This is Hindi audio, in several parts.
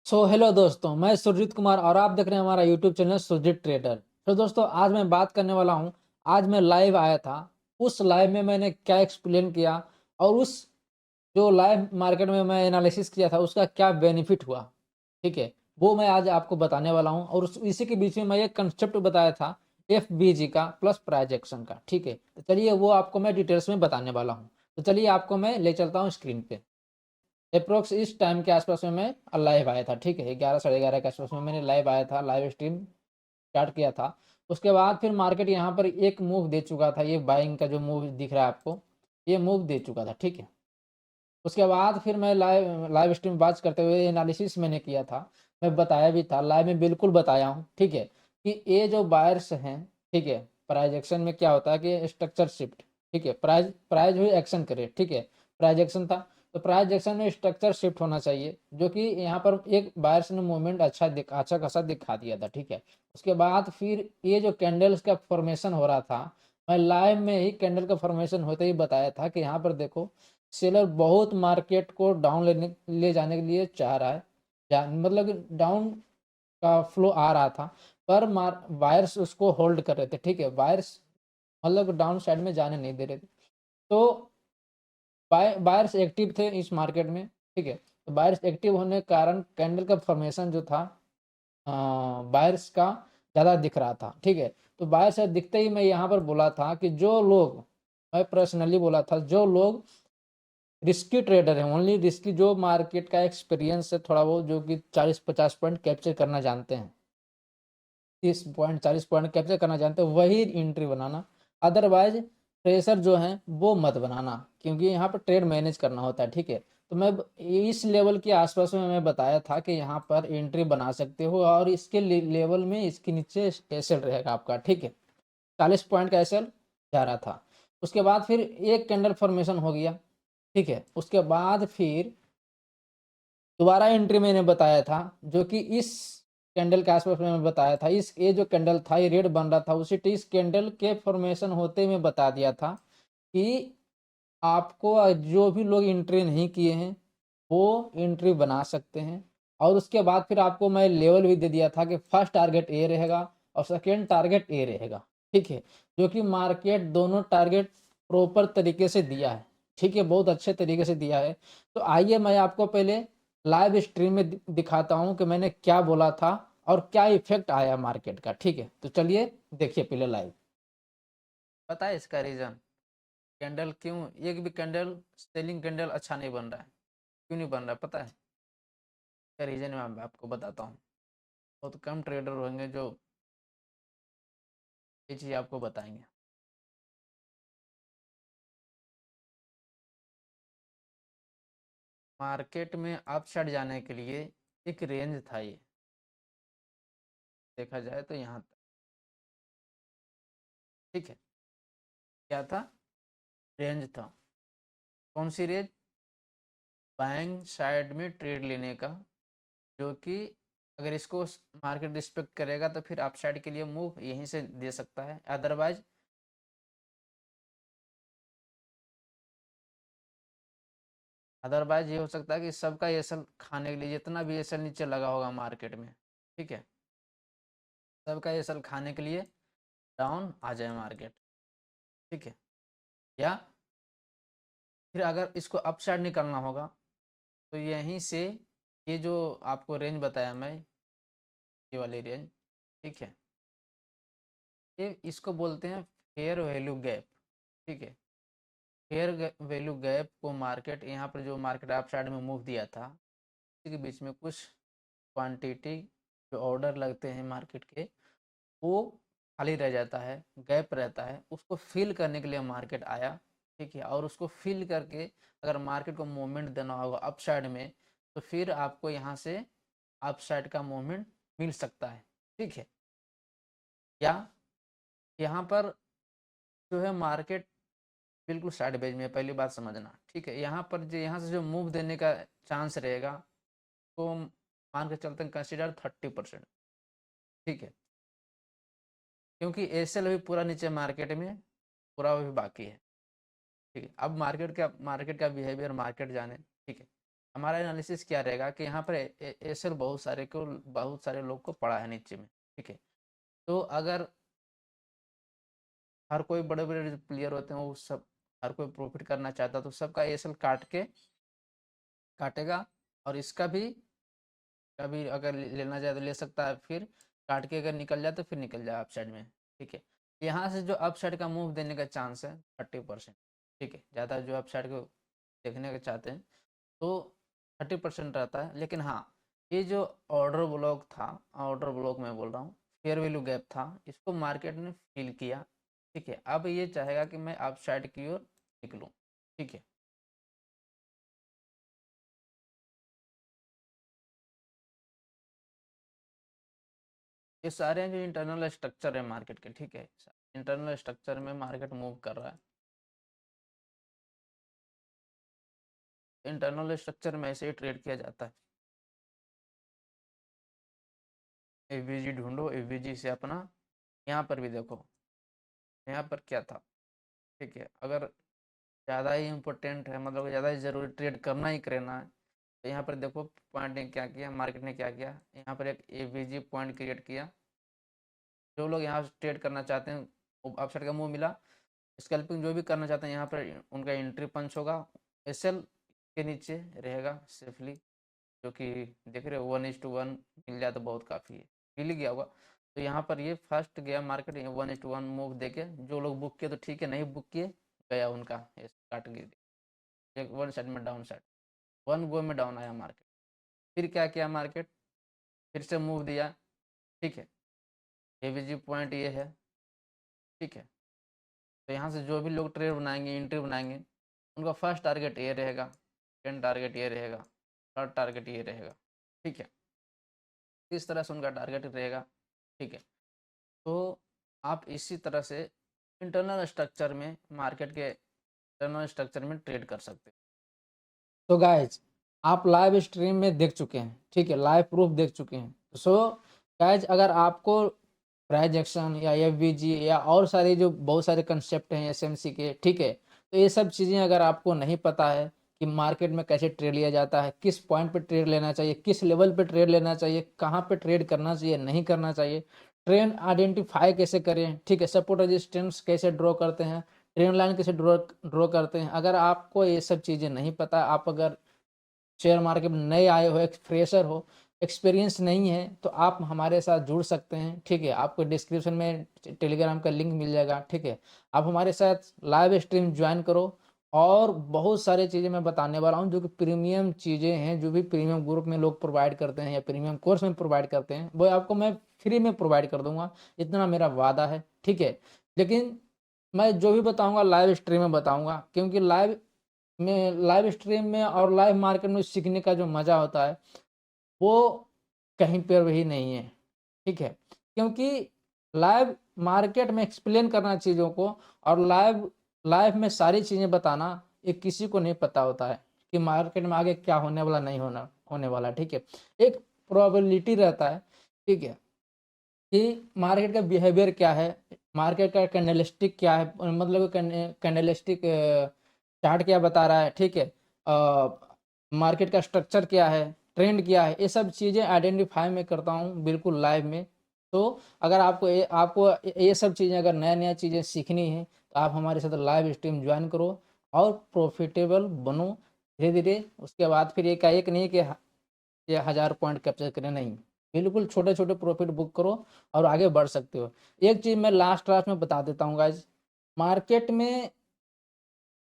हेलो दोस्तों, मैं सुरजीत कुमार और आप देख रहे हैं हमारा यूट्यूब चैनल सुरजीत ट्रेडर। तो दोस्तों, आज मैं बात करने वाला हूं। आज मैं लाइव आया था। उस लाइव में मैंने क्या एक्सप्लेन किया और उस जो लाइव मार्केट में मैं एनालिसिस किया था उसका क्या बेनिफिट हुआ, ठीक है, वो मैं आज आपको बताने वाला हूं। और इसी के बीच में मैं एक कंसेप्ट बताया था FBG का प्लस प्राइस एक्शन का, ठीक है। तो चलिए वो आपको मैं डिटेल्स में बताने वाला हूँ। तो चलिए आपको मैं ले चलता हूँ स्क्रीन पे। अप्रोक्स इस टाइम के आसपास में मैं लाइव आया था, ठीक है। 11 साढ़े 11 के आसपास में मैंने लाइव आया था, लाइव स्ट्रीम स्टार्ट किया था। उसके बाद फिर मार्केट यहाँ पर एक मूव दे चुका था। ये बाइंग का जो मूव दिख रहा है आपको, ये मूव दे चुका था, ठीक है। उसके बाद फिर मैं लाइव लाइव स्ट्रीम बात करते हुए एनालिसिस मैंने किया था। मैं बताया भी था, लाइव में बिल्कुल बताया हूँ, ठीक है, कि ये जो बायर्स हैं, ठीक है, प्राइज एक्शन में क्या होता है कि स्ट्रक्चर शिफ्ट, ठीक है, प्राइज प्राइज हुई एक्शन करे, ठीक है। प्राइज एक्शन था तो प्राइज एक्शन में स्ट्रक्चर शिफ्ट होना चाहिए, जो कि यहाँ पर एक बायर्स ने मूवमेंट अच्छा खासा दिखा दिया था, ठीक है। उसके बाद फिर ये जो कैंडल्स का फॉर्मेशन हो रहा था, मैं लाइव में ही कैंडल का फॉर्मेशन होते ही बताया था कि यहाँ पर देखो, सेलर बहुत मार्केट को डाउन ले जाने के लिए चाह रहा है, मतलब कि डाउन का फ्लो आ रहा था, पर वायर्स उसको होल्ड कर रहे थे, ठीक है। वायर्स मतलब डाउन साइड में जाने नहीं दे रहे थे। तो बायर्स एक्टिव थे इस मार्केट में, ठीक है। तो बायर्स एक्टिव होने के कारण कैंडल का फॉर्मेशन जो था बायर्स का ज़्यादा दिख रहा था, ठीक है। तो बायर्स दिखते ही मैं यहाँ पर बोला था कि जो लोग, मैं पर्सनली बोला था, जो लोग रिस्की ट्रेडर है, ओनली रिस्की, जो मार्केट का एक्सपीरियंस है थोड़ा बहुत, जो कि 40-50 पॉइंट कैप्चर करना जानते हैं, 30 पॉइंट 40 पॉइंट कैप्चर करना जानते हैं, वही एंट्री बनाना। अदरवाइज प्रेशर जो है वो मत बनाना, क्योंकि यहाँ पर ट्रेड मैनेज करना होता है, ठीक है। तो मैं इस लेवल के आसपास में मैं बताया था कि यहाँ पर एंट्री बना सकते हो, और इसके लेवल में इसके नीचे एसएल रहेगा आपका, ठीक है। 40 पॉइंट का एसएल जा रहा था। उसके बाद फिर एक कैंडल फॉर्मेशन हो गया, ठीक है। उसके बाद फिर दोबारा एंट्री मैंने बताया था, जो कि इस कैंडल के आसपास में मैं बताया था। इस ये जो कैंडल था, ये रेड बन रहा था, उसी इस कैंडल के फॉर्मेशन होते मैं बता दिया था कि आपको जो भी लोग एंट्री नहीं किए हैं वो एंट्री बना सकते हैं। और उसके बाद फिर आपको मैं लेवल भी दे दिया था कि फर्स्ट टारगेट ए रहेगा और सेकेंड टारगेट ए रहेगा, ठीक है। जो कि मार्केट दोनों टारगेट प्रॉपर तरीके से दिया है, ठीक है, बहुत अच्छे तरीके से दिया है। तो आइए मैं आपको पहले लाइव स्ट्रीम में दिखाता हूँ कि मैंने क्या बोला था और क्या इफेक्ट आया मार्केट का, ठीक है। तो चलिए देखिए पहले लाइव। पता है इसका रीज़न, कैंडल क्यों एक भी कैंडल सेलिंग कैंडल अच्छा नहीं बन रहा है, क्यों नहीं बन रहा है पता है? क्या रीज़न है, मैं आपको बताता हूँ। बहुत कम ट्रेडर होंगे जो ये चीज़ आपको बताएंगे। मार्केट में अपसाइड जाने के लिए एक रेंज था, ये देखा जाए तो यहाँ तक, ठीक है। क्या था? रेंज था। कौन सी रेंज? बाइंग साइड में ट्रेड लेने का, जो कि अगर इसको मार्केट रिस्पेक्ट करेगा तो फिर अपसाइड के लिए मूव यहीं से दे सकता है। अदरवाइज ये हो सकता है कि सबका एसल खाने के लिए, जितना भी एसल नीचे लगा होगा मार्केट में, ठीक है, सबका एसल खाने के लिए डाउन आ जाए मार्केट, ठीक है। या फिर अगर इसको अपसाइड निकलना होगा तो यहीं से, ये जो आपको रेंज बताया मैं, ये वाली रेंज, ठीक है, ये इसको बोलते हैं फेयर वैल्यू गैप, ठीक है। फेयर वैल्यू गैप को मार्केट, यहाँ पर जो मार्केट अपसाइड में मूव दिया था, इसी के बीच में कुछ क्वांटिटी जो ऑर्डर लगते हैं मार्केट के, वो खाली रह जाता है, गैप रहता है, उसको फिल करने के लिए मार्केट आया, ठीक है। और उसको फिल करके अगर मार्केट को मूवमेंट देना होगा अपसाइड में, तो फिर आपको यहाँ से अपसाइड का मूवमेंट मिल सकता है, ठीक है। या यहाँ पर जो है मार्केट बिल्कुल साइडवेज में है, पहली बात समझना, ठीक है। यहाँ पर जो यहाँ से जो मूव देने का चांस रहेगा, तो मान के चलते हैं कंसिडर 30%, ठीक है। क्योंकि एसएल अभी पूरा नीचे मार्केट में, पूरा अभी बाकी है, ठीक है। अब मार्केट का बिहेवियर मार्केट जाने, ठीक है। हमारा एनालिसिस क्या रहेगा कि यहाँ पर एसएल बहुत सारे लोग को पड़ा है नीचे में, ठीक है। तो अगर हर कोई बड़े बड़े जो प्लेयर होते हैं वो सब, हर कोई प्रॉफिट करना चाहता है तो सबका एसएल काटेगा, और इसका भी कभी अगर लेना चाहे तो ले सकता है, फिर काट के अगर निकल जाए तो फिर निकल जाए अपसाइड में, ठीक है। यहाँ से जो अपसाइड का मूव देने का चांस है 30%, ठीक है। ज़्यादा जो अपसाइड को देखने का चाहते हैं तो 30% रहता है। लेकिन हाँ, ये जो ऑर्डर ब्लॉक था, ऑर्डर ब्लॉक मैं बोल रहा हूँ, फेयर वैल्यू गैप था, इसको मार्केट ने फिल किया, ठीक है। अब ये चाहेगा कि मैं अपसाइड की ओर निकलूँ, ठीक है। ये सारे जो इंटरनल स्ट्रक्चर है मार्केट के, ठीक है, इंटरनल स्ट्रक्चर में मार्केट मूव कर रहा है। इंटरनल स्ट्रक्चर में ऐसे ही ट्रेड किया जाता है। एवीजी ढूंढो, एवीजी से अपना यहाँ पर भी देखो, यहाँ पर क्या था, ठीक है। अगर ज़्यादा ही इम्पोर्टेंट है, मतलब ज़्यादा ही ज़रूरी ट्रेड करना ही करना है, तो यहाँ पर देखो पॉइंट ने क्या किया, मार्केट ने क्या किया, यहाँ पर एक एवीजी पॉइंट क्रिएट किया। जो लोग यहाँ ट्रेड करना चाहते हैं, अपसाइड का मूव मिला, स्कैल्पिंग जो भी करना चाहते हैं यहाँ पर उनका एंट्री पंच होगा, एसएल के नीचे रहेगा सेफली, जो कि देख रहे हो 1:1 मिल जाए तो बहुत काफ़ी है, मिल गया होगा। तो यहाँ पर ये फर्स्ट गया मार्केट 1:1 मूव देके, जो लोग बुक किए तो ठीक है, नहीं बुक किए गया उनका काट गिर, एक वन साइड में डाउन साइड, वन गो में डाउन आया मार्केट। फिर क्या किया मार्केट, फिर से मूव दिया, ठीक है। एवीजी पॉइंट ये है, ठीक है। तो यहाँ से जो भी लोग ट्रेड बनाएंगे, एंट्री बनाएंगे, उनका फर्स्ट टारगेट ये रहेगा, सेकंड टारगेट ये रहेगा, थर्ड टारगेट ये रहेगा, ठीक है। इस तरह से उनका टारगेट रहेगा, ठीक है। तो आप इसी तरह से इंटरनल स्ट्रक्चर में, मार्केट के इंटरनल स्ट्रक्चर में ट्रेड कर सकते हैं। तो गाइज, आप लाइव स्ट्रीम में देख चुके हैं, ठीक है, लाइव प्रूफ देख चुके हैं। सो गाइज, अगर आपको प्राइज एक्शन या एफबीजी या और सारे जो बहुत सारे कंसेप्ट हैं एसएमसी के, ठीक है, तो ये सब चीज़ें अगर आपको नहीं पता है कि मार्केट में कैसे ट्रेड लिया जाता है, किस पॉइंट पे ट्रेड लेना चाहिए, किस लेवल पे ट्रेड लेना चाहिए, कहाँ पे ट्रेड करना चाहिए, नहीं करना चाहिए, ट्रेंड आइडेंटिफाई कैसे करें, ठीक है, सपोर्ट रेजिस्टेंस कैसे ड्रॉ करते हैं, ट्रेंड लाइन कैसे ड्रॉ करते हैं, अगर आपको ये सब चीज़ें नहीं पता, आप अगर शेयर मार्केट में नए आए हो, एक फ्रेशर हो, एक्सपीरियंस नहीं है, तो आप हमारे साथ जुड़ सकते हैं, ठीक है। आपको डिस्क्रिप्शन में टेलीग्राम का लिंक मिल जाएगा, ठीक है। आप हमारे साथ लाइव स्ट्रीम ज्वाइन करो, और बहुत सारी चीज़ें मैं बताने वाला हूँ जो कि प्रीमियम चीज़ें हैं, जो भी प्रीमियम ग्रुप में लोग प्रोवाइड करते हैं या प्रीमियम कोर्स में प्रोवाइड करते हैं, वो आपको मैं फ्री में प्रोवाइड कर दूंगा, इतना मेरा वादा है, ठीक है। लेकिन मैं जो भी बताऊंगा लाइव स्ट्रीम में बताऊंगा, क्योंकि लाइव स्ट्रीम में और लाइव मार्केट में सीखने का जो मज़ा होता है वो कहीं पर भी नहीं है, ठीक है। क्योंकि लाइव मार्केट में एक्सप्लेन करना चीज़ों को, और लाइव लाइव में सारी चीज़ें बताना, ये किसी को नहीं पता होता है कि मार्केट में आगे क्या होने वाला, नहीं होने वाला, ठीक है। एक प्रोबेबिलिटी रहता है, ठीक है, कि मार्केट का बिहेवियर क्या है, मार्केट का कैंडलस्टिक क्या है, मतलब कैंडलस्टिक चार्ट क्या बता रहा है, ठीक है, मार्केट का स्ट्रक्चर क्या है, ट्रेंड क्या है, ये सब चीज़ें आइडेंटिफाई मैं करता हूँ बिल्कुल लाइव में। तो अगर आपको ये सब चीज़ें, अगर नया नया चीज़ें सीखनी है, तो आप हमारे साथ लाइव स्ट्रीम ज्वाइन करो और प्रॉफिटेबल बनो धीरे धीरे। उसके बाद फिर एक नहीं कि ये 1000 पॉइंट कैप्चर करें, नहीं, बिल्कुल छोटे छोटे प्रॉफिट बुक करो और आगे बढ़ सकते हो। एक चीज़ मैं लास्ट लास्ट में बता देता हूँ गाइज, मार्केट में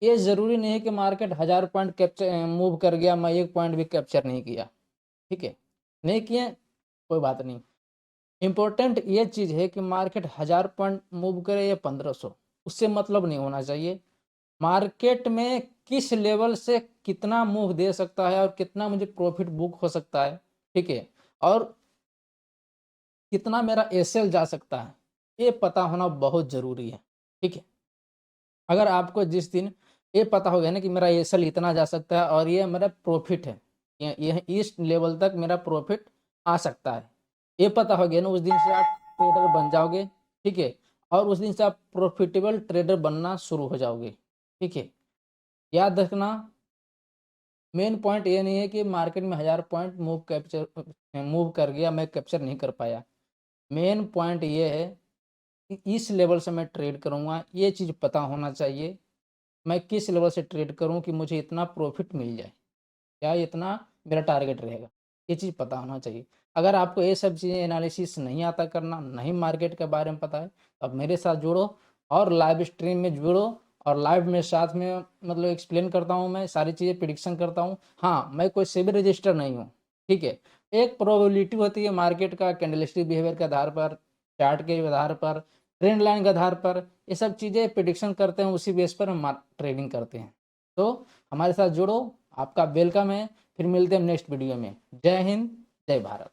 ये ज़रूरी नहीं है कि मार्केट 1000 पॉइंट कैप्चर मूव कर गया, मैं एक पॉइंट भी कैप्चर नहीं किया, ठीक है, नहीं किए कोई बात नहीं। इम्पोर्टेंट ये चीज़ है कि मार्केट 1000 पॉइंट मूव करे या 1500, उससे मतलब नहीं होना चाहिए। मार्केट में किस लेवल से कितना मूव दे सकता है और कितना मुझे प्रॉफिट बुक हो सकता है, ठीक है, और कितना मेरा एसएल जा सकता है, ये पता होना बहुत ज़रूरी है, ठीक है। अगर आपको जिस दिन ये पता हो गया ना कि मेरा एसएल इतना जा सकता है और ये मेरा प्रॉफिट है, ये इस लेवल तक मेरा प्रॉफिट आ सकता है, ये पता हो गया ना, उस दिन से आप ट्रेडर बन जाओगे, ठीक है, और उस दिन से आप प्रॉफिटेबल ट्रेडर बनना शुरू हो जाओगे, ठीक है। याद रखना, मेन पॉइंट ये नहीं है कि मार्केट में 1000 पॉइंट मूव कर गया, मैं कैप्चर नहीं कर पाया। मेन पॉइंट ये है कि इस लेवल से मैं ट्रेड करूँगा, ये चीज़ पता होना चाहिए। मैं किस लेवल से ट्रेड करूँ कि मुझे इतना प्रॉफिट मिल जाए, या इतना मेरा टारगेट रहेगा, ये चीज़ पता होना चाहिए। अगर आपको ये सब चीज़ें एनालिसिस नहीं आता करना, नहीं मार्केट के बारे में पता है, तो आप मेरे साथ जुड़ो और लाइव स्ट्रीम में जुड़ो, और लाइव में साथ में मतलब एक्सप्लेन करता हूँ, मैं सारी चीज़ें प्रिडिक्शन करता हूँ। हाँ, मैं कोई सेबी रजिस्टर नहीं हूँ, ठीक है। एक प्रोबेबिलिटी होती है मार्केट का कैंडलस्टिक बिहेवियर के आधार पर, चार्ट के आधार पर, ट्रेंड लाइन के आधार पर, ये सब चीज़ें प्रिडिक्शन करते हैं, उसी बेस पर हम ट्रेडिंग करते हैं। तो हमारे साथ जुड़ो, आपका वेलकम है। फिर मिलते हैं नेक्स्ट वीडियो में। जय हिंद, जय भारत।